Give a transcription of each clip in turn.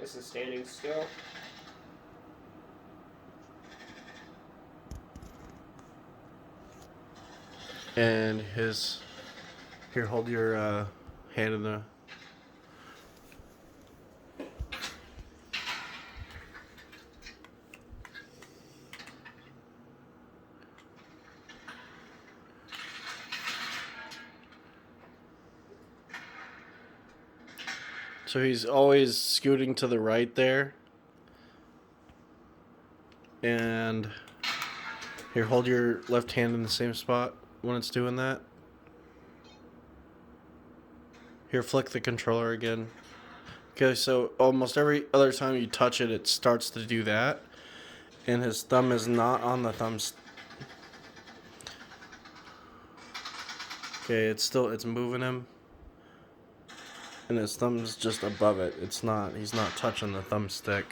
This is standing still. And his... Here, hold your hand in the... So he's always scooting to the right there. And here, hold your left hand in the same spot when it's doing that. Here, flick the controller again. Okay, so almost every other time you touch it, it starts to do that. And his thumb is not on the thumbstick. Okay, it's moving him. And his thumb's just above it. He's not touching the thumbstick.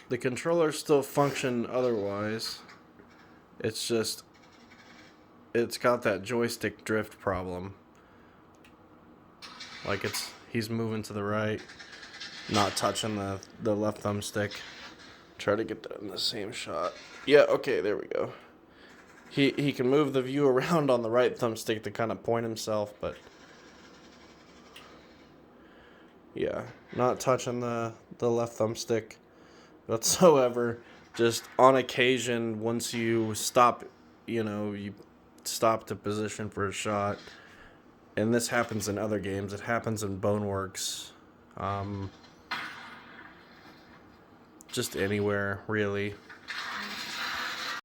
The controllers still function otherwise. It's just, it's got that joystick drift problem. Like he's moving to the right, not touching the left thumbstick. Try to get that in the same shot. Yeah, okay, there we go. He can move the view around on the right thumbstick to kind of point himself, but yeah, not touching the left thumbstick whatsoever. Just on occasion, once you stop, you stop to position for a shot, and this happens in other games. It happens in Boneworks, just anywhere really.